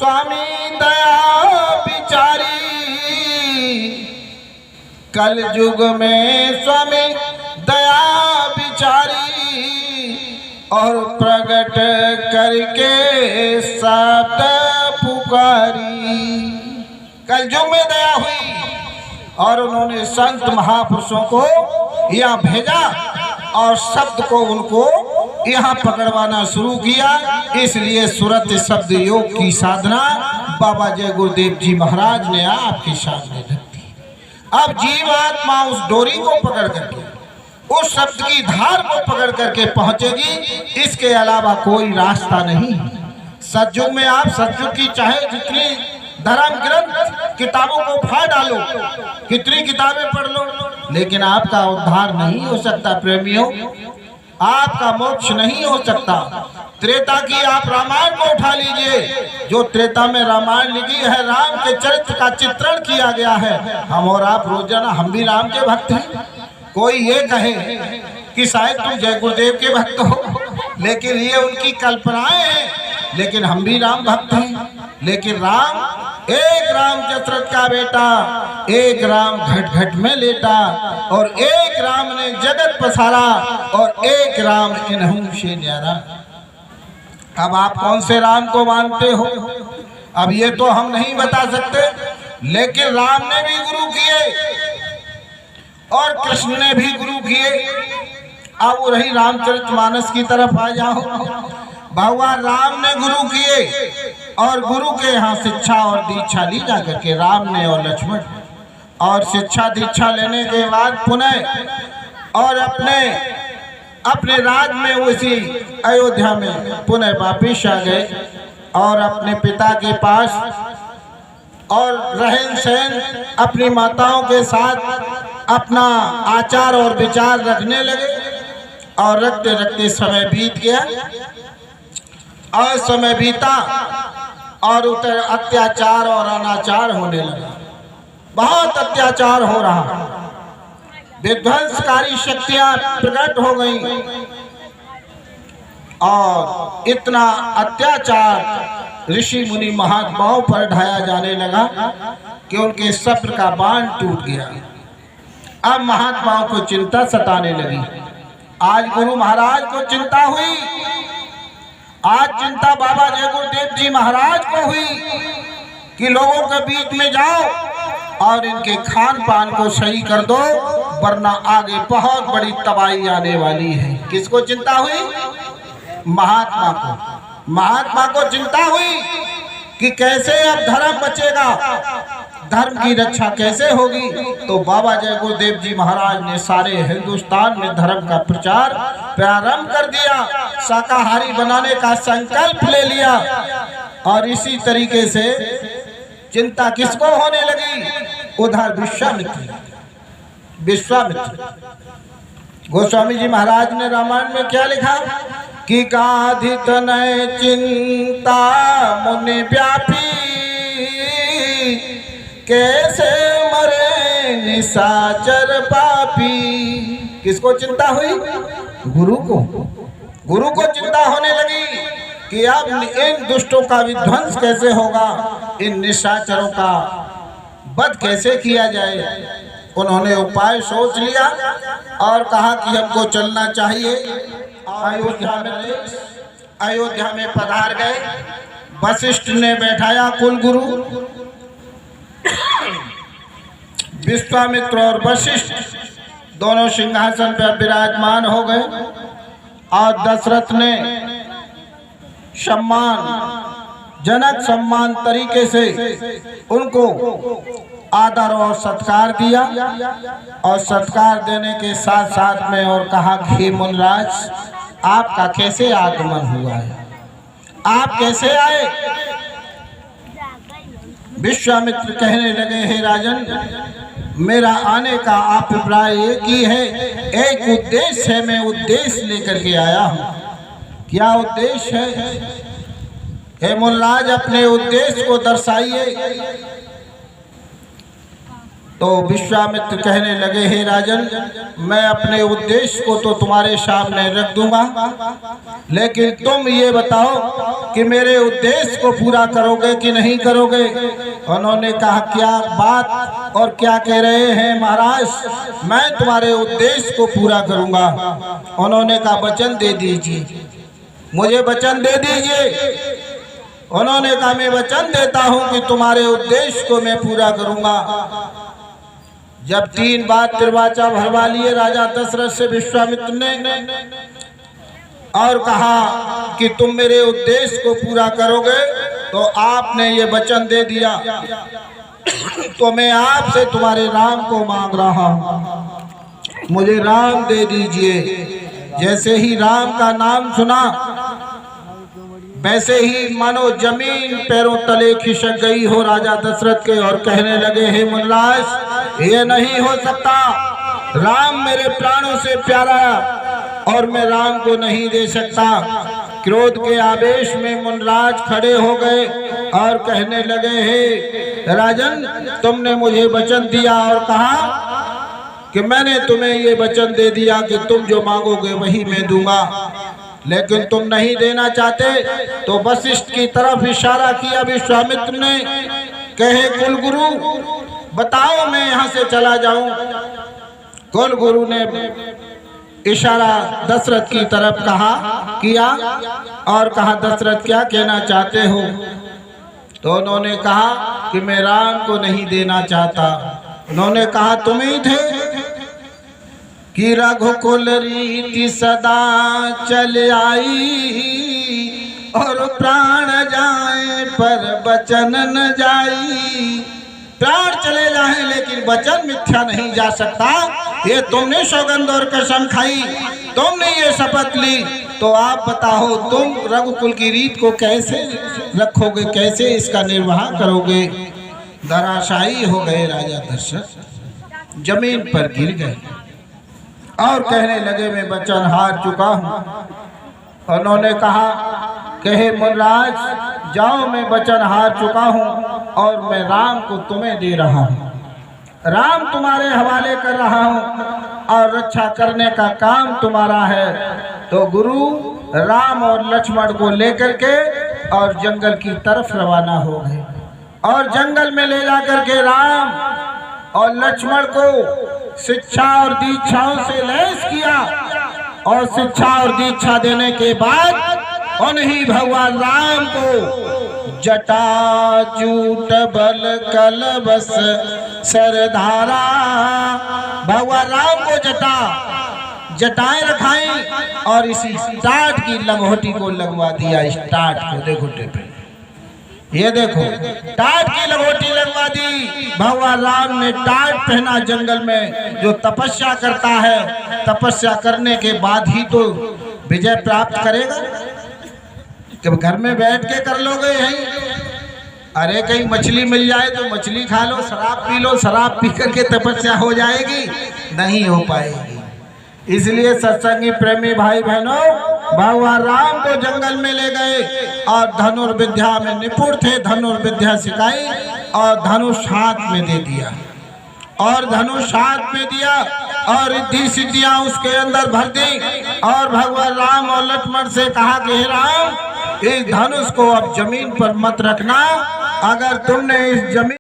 स्वामी दया बिचारी, कल युग में स्वामी दया बिचारी, और प्रकट करके शब्द पुकारी। कल युग में दया हुई और उन्होंने संत महापुरुषों को यहाँ भेजा और शब्द को उनको यहाँ पकड़वाना शुरू किया। इसलिए सुरत शब्द योग की साधना बाबा जय गुरुदेव जी महाराज ने आपके सामने रख दी। अब जीवात्मा उस डोरी को पकड़ करके, उस शब्द की धार को पकड़ करके पहुंचेगी। इसके अलावा कोई रास्ता नहीं। सतयुग में आप सतयुग की चाहे जितनी धर्म ग्रंथ किताबों को फाड़ डालो, कितनी किताबें पढ़ लो, लेकिन आपका उद्धार नहीं हो सकता प्रेमियों, आपका मोक्ष नहीं हो सकता। त्रेता की आप रामायण को उठा लीजिए, जो त्रेता में रामायण लिखी है, राम के चरित्र का चित्रण किया गया है। हम और आप रोजाना हम भी राम के भक्त हैं। कोई ये कहे कि शायद तुम जय गुरुदेव के भक्त हो, लेकिन ये उनकी कल्पनाएं हैं। लेकिन हम भी राम भक्त हैं। लेकिन राम, एक राम दशरथ का बेटा, एक राम घट घट में लेटा, और एक राम ने जगत पसारा, और एक राम इन्हों से न्यारा। अब आप कौन से राम को मानते हो? अब ये तो हम नहीं बता सकते, लेकिन राम ने भी गुरु किए और कृष्ण ने भी गुरु किए। अब रही रामचरितमानस की तरफ आ जाओ। भगवान राम ने गुरु किए और गुरु के यहाँ शिक्षा और दीक्षा ली जा करके, राम ने और लक्ष्मण, और शिक्षा दीक्षा लेने के बाद पुनः और अपने राज में, उसी अयोध्या में पुनः वापिस आ गए और अपने पिता के पास और रहन सहन अपनी माताओं के साथ अपना आचार और विचार रखने लगे। और रखते रखते समय बीत गया और समय बीता और उतर अत्याचार और अनाचार होने लगा। बहुत अत्याचार हो रहा, विध्वंसकारी शक्तियां प्रकट हो गई और इतना अत्याचार ऋषि मुनि महात्माओं पर ढाया जाने लगा कि उनके सब्र का बांध टूट गया। अब महात्माओं को चिंता सताने लगी। आज गुरु महाराज को चिंता हुई, आज चिंता बाबा जय गुरुदेव जी महाराज को हुई कि लोगों के बीच में जाओ और इनके खान पान को सही कर दो, वरना आगे बहुत बड़ी तबाही आने वाली है। किसको चिंता हुई? महात्मा को चिंता हुई कि कैसे अब धर्म बचेगा, धर्म की रक्षा कैसे होगी। तो बाबा जय गुरुदेव जी महाराज ने सारे हिंदुस्तान में धर्म का प्रचार प्रारंभ कर दिया, शाकाहारी बनाने का संकल्प ले लिया। और इसी तरीके से चिंता किसको होने लगी? उधर विश्वामित्र गोस्वामी जी महाराज ने रामायण में क्या लिखा कि गाधि तनय चिंता मुनि व्यापी, कैसे मरे निशाचर पापी। किसको चिंता हुई? गुरु को चिंता होने लगी कि अब इन दुष्टों का विध्वंस कैसे होगा, इन निशाचरों का वध कैसे किया जाए। उन्होंने उपाय सोच लिया और कहा कि हमको चलना चाहिए। अयोध्या में पधार गए। वशिष्ठ ने बैठाया कुल गुरु, विश्वामित्र और वशिष्ठ दोनों सिंहासन पर विराजमान हो गए और दशरथ ने जनक सम्मान तरीके से उनको आदर और सत्कार दिया। और सत्कार देने के साथ साथ में और कहा कि मुनिराज, आपका कैसे आगमन हुआ है, आप कैसे आए? विश्वामित्र कहने लगे, हे राजन, मेरा आने का अभिप्राय एक ही है, एक उद्देश्य है, मैं उद्देश्य लेकर के आया हूँ। क्या उद्देश्य है? हे मुनिराज, अपने उद्देश्य को दर्शाइए। तो विश्वामित्र कहने लगे, हे राजन, मैं अपने उद्देश्य को तो तुम्हारे सामने रख दूंगा, लेकिन तुम ये बताओ कि मेरे उद्देश्य को पूरा करोगे कि नहीं करोगे। उन्होंने कहा, क्या बात और क्या कह रहे हैं महाराज, मैं तुम्हारे उद्देश्य को पूरा करूंगा। उन्होंने कहा, वचन दे दीजिए, मुझे वचन दे दीजिए। उन्होंने कहा, मैं वचन देता हूं कि तुम्हारे उद्देश्य को मैं पूरा करूंगा। जब 3 बार तिरवाचा भरवा लिए राजा दशरथ से विश्वामित्र ने और कहा कि तुम मेरे उद्देश्य को पूरा करोगे, तो आपने ये वचन दे दिया, तो मैं आपसे तुम्हारे राम को मांग रहा हूं, मुझे राम दे दीजिए। जैसे ही राम का नाम सुना, वैसे ही मानो जमीन पैरों तले खिसक गई हो राजा दशरथ के, और कहने लगे, हे मुनिराज, ये नहीं हो सकता, राम मेरे प्राणों से प्यारा और मैं राम को नहीं दे सकता। क्रोध के आवेश में मुनिराज खड़े हो गए और कहने लगे, हे राजन, तुमने मुझे वचन दिया और कहा कि मैंने तुम्हें ये वचन दे दिया कि तुम जो मांगोगे वही मैं दूंगा, लेकिन तुम नहीं देना चाहते। तो वशिष्ठ की तरफ इशारा किया विश्वामित्र ने, कहे, कुलगुरु बताओ, मैं यहाँ से चला जाऊं। कुलगुरु ने इशारा दशरथ की तरफ किया और कहा, दशरथ क्या कहना चाहते हो। तो उन्होंने कहा कि मैं राम को नहीं देना चाहता। उन्होंने कहा, तुम ही थे कि रघुकुल रीति सदा चल आई, और प्राण जाए पर वचन न जाई। प्राण चले जाए लेकिन वचन मिथ्या नहीं जा सकता। ये तुमने सौगंध और कसम खाई, तुमने ये शपथ ली, तो आप बताओ, तुम रघुकुल की रीत को कैसे रखोगे, कैसे इसका निर्वाह करोगे। धराशायी हो गए राजा दशरथ, जमीन पर गिर गए और कहने लगे, मैं वचन हार चुका हूँ। उन्होंने कहा, कहे, मुनिराज जाओ, मैं वचन हार चुका हूँ और मैं राम को तुम्हें दे रहा हूँ, राम तुम्हारे हवाले कर रहा हूँ और रक्षा करने का काम तुम्हारा है। तो गुरु राम और लक्ष्मण को लेकर के और जंगल की तरफ रवाना हो गए, और जंगल में ले जाकर के राम और लक्ष्मण को शिक्षा और दीक्षाओं से लैस किया, और शिक्षा और दीक्षा देने के बाद उन्हीं भगवान राम को जटाजूट बल कलबस सरधारा, भगवान राम को जटाएं रखाई और इसी टाट की लंगोटी को लगवा दिया। इस टाट को देखो टेपे, ये देखो, टाट की लंगोटी लगवा दी। भगवान राम ने टाट पहना जंगल में। जो तपस्या करता है, तपस्या करने के बाद ही तो विजय प्राप्त करेगा। जब घर में बैठ के कर लोगे यही, अरे कहीं मछली मिल जाए तो मछली खा लो, शराब पी लो, शराब पी करके तपस्या हो जाएगी, नहीं हो पाएगी। इसलिए सत्संगी प्रेमी भाई बहनों, भगवान राम को जंगल में ले गए और धनुर्विद्या में निपुण थे, धनुर्विद्या सिखाई और धनुष हाथ में दे दिया, और धनुष हाथ में दिया और रिद्धि सिद्धियां उसके अंदर भर दी। और भगवान राम और लक्ष्मण से कहा कि हे राम, इस धनुष को अब जमीन पर मत रखना, अगर तुमने इस जमीन